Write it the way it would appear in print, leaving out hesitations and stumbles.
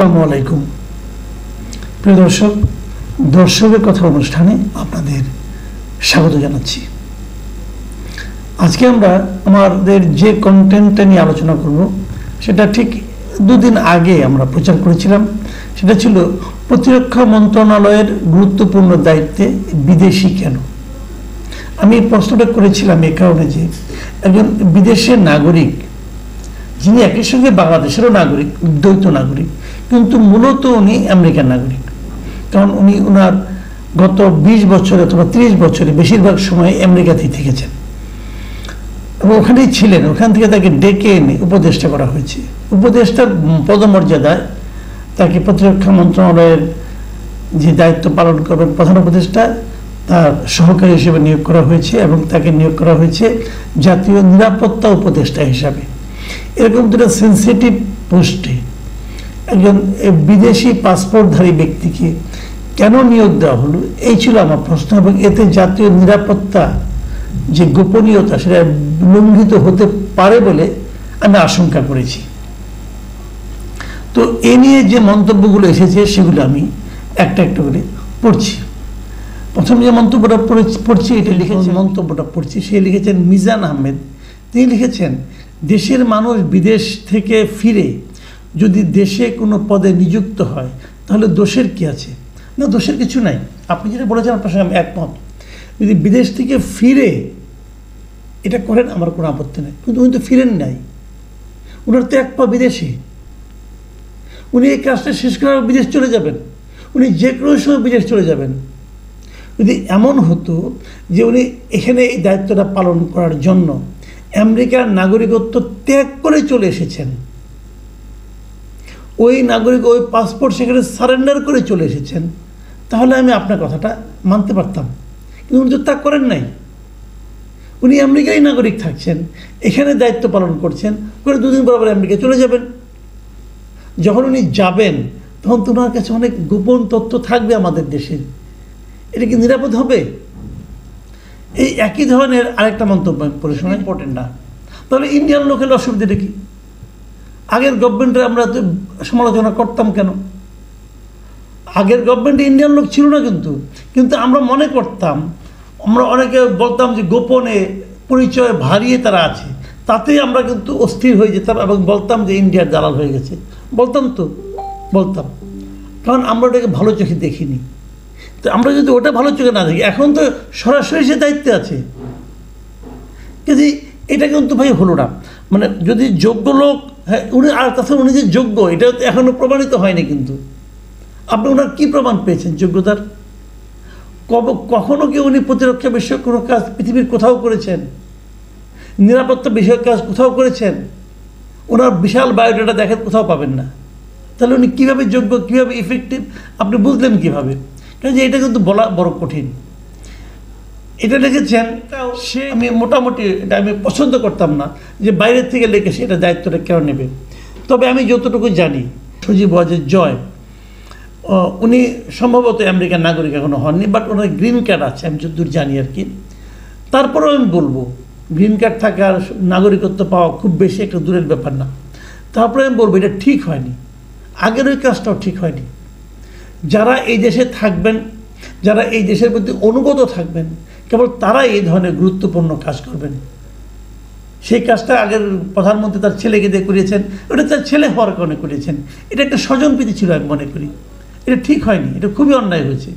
আসসালামু আলাইকুম প্রিয় দর্শক, দর্শকের কথা অনুষ্ঠানে আপনাদের স্বাগত জানাচ্ছি। আজকে আমরা আমাদের যে কন্টেন্টটা নিয়ে আলোচনা করব সেটা ঠিক দুদিন আগে আমরা প্রচার করেছিলাম। সেটা ছিল প্রতিরক্ষা মন্ত্রণালয়ের গুরুত্বপূর্ণ দায়িত্বে বিদেশি কেন। আমি এই প্রশ্নটা করেছিলাম এই কারণে যে একজন বিদেশের নাগরিক যিনি একই সঙ্গে বাংলাদেশেরও নাগরিক, দ্বৈত নাগরিক, কিন্তু মূলত উনি আমেরিকান নাগরিক। কারণ উনি ওনার গত 20 বছর অথবা 30 বছরে বেশিরভাগ সময় আমেরিকাতেই থেকেছেন এবং ওখানেই ছিলেন। ওখান থেকে তাকে ডেকে এনে উপদেষ্টা করা হয়েছে। উপদেষ্টার পদমর্যাদায় তাকে প্রতিরক্ষা মন্ত্রণালয়ের যে দায়িত্ব পালন করবেন প্রধান উপদেষ্টা, তার সহকারী হিসেবে নিয়োগ করা হয়েছে এবং তাকে নিয়োগ করা হয়েছে জাতীয় নিরাপত্তা উপদেষ্টা হিসাবে। এরকম দুটো সেন্সিটিভ পোস্টে একজন বিদেশি পাসপোর্টধারী ব্যক্তিকে কেন নিয়োগ দেওয়া হলো, এই ছিল আমার প্রশ্ন। এবং এতে জাতীয় নিরাপত্তা যে গোপনীয়তা সেটা লঙ্ঘিত হতে পারে বলে আমি আশঙ্কা করেছি। তো এ নিয়ে যে মন্তব্যগুলো এসেছে সেগুলো আমি একটা একটা করে পড়ছি। প্রথম যে মন্তব্যটা পড়ছি এটা মন্তব্যটা পড়ছি, সে লিখেছেন মিজান আহমেদ। তিনি লিখেছেন, দেশের মানুষ বিদেশ থেকে ফিরে যদি দেশে কোনো পদে নিযুক্ত হয় তাহলে দোষের কি আছে? না, দোষের কিছু নাই। আপনি যেটা বলেছেন আপনার সঙ্গে আমি একমত। যদি বিদেশ থেকে ফিরে এটা করেন আমার কোনো আপত্তি নেই, কিন্তু উনি তো ফিরেন নাই। ওনার তো এক পা বিদেশে। উনি এই কাজটা শেষ করার বিদেশ চলে যাবেন, উনি যে কোনো সময় বিদেশ চলে যাবেন। যদি এমন হতো যে উনি এখানে এই দায়িত্বটা পালন করার জন্য আমেরিকার নাগরিকত্ব ত্যাগ করে চলে এসেছেন, ওই নাগরিক ওই পাসপোর্ট সেখানে সারেন্ডার করে চলে এসেছেন, তাহলে আমি আপনার কথাটা মানতে পারতাম। কিন্তু উনি তো তা করেন নাই। উনি আমেরিকারই নাগরিক থাকছেন, এখানে দায়িত্ব পালন করছেন, করে দুদিন পর আবার আমেরিকা চলে যাবেন। যখন উনি যাবেন তখন তো ওনার কাছে অনেক গোপন তথ্য থাকবে আমাদের দেশের। এটা কি নিরাপদ হবে? এই একই ধরনের আরেকটা মন্তব্য পরিশোনা ইম্পর্টেন্ট না। তাহলে ইন্ডিয়ান লোকের অসুবিধাটা কি? আগের গভর্নমেন্টের আমরা তো সমালোচনা করতাম কেন? আগের গভর্নমেন্টে ইন্ডিয়ান লোক ছিল না, কিন্তু আমরা মনে করতাম, আমরা অনেকে বলতাম যে গোপনে পরিচয় ভারিয়ে তারা আছে, তাতেই আমরা কিন্তু অস্থির হয়ে যেতাম এবং বলতাম যে ইন্ডিয়ার দালাল হয়ে গেছে। বলতাম কারণ আমরা ওটাকে ভালো চোখে দেখিনি। তো আমরা যদি ওটা ভালো চোখে না দেখি, এখন তো সরাসরি সে দায়িত্বে আছে। কিন্তু এটা কিন্তু ভাই হলো না। মানে যদি যোগ্য লোক, হ্যাঁ উনি, আর তাছাড়া উনি যে যোগ্য এটা এখনও প্রমাণিত হয়নি। কিন্তু আপনি ওনার কী প্রমাণ পেয়েছেন যোগ্যতার? কখনো কি উনি প্রতিরক্ষা বিষয়ক কোনো কাজ পৃথিবীর কোথাও করেছেন? নিরাপত্তা বিষয়ক কাজ কোথাও করেছেন? ওনার বিশাল বায়োডাটা দেখেন, কোথাও পাবেন না। তাহলে উনি কীভাবে যোগ্য, কীভাবে ইফেক্টিভ আপনি বুঝলেন কীভাবে? কারণ এটা কিন্তু বলা বড় কঠিন। এটা লিখেছেন সে, আমি মোটামুটি এটা আমি পছন্দ করতাম না যে বাইরের থেকে লিখে এটা দায়িত্বটা কেন নেবে। তবে আমি যতটুকু জানি সজীব ওয়াজেদ জয়, উনি সম্ভবত আমেরিকার নাগরিক এখনও হননি, বাট ওনার গ্রিন কার্ড আছে আমি যতদূর জানি আর কি। তারপরেও আমি বলবো গ্রিন কার্ড থাকার নাগরিকত্ব পাওয়া খুব বেশি একটা দূরের ব্যাপার না। তারপরে আমি বলবো এটা ঠিক হয়নি, আগের ওই কাজটাও ঠিক হয়নি। যারা এই দেশে থাকবেন, যারা এই দেশের প্রতি অনুগত থাকবেন, কেবল তারাই এই ধরনের গুরুত্বপূর্ণ কাজ করবেন। সেই কাজটা আগের প্রধানমন্ত্রী তার ছেলেকে দিয়ে করিয়েছেন, ওটা তার ছেলে হওয়ার কারণে করিয়েছেন। এটা একটা স্বজনপ্রীতি ছিল আমি মনে করি। এটা ঠিক হয়নি, এটা খুবই অন্যায় হয়েছে।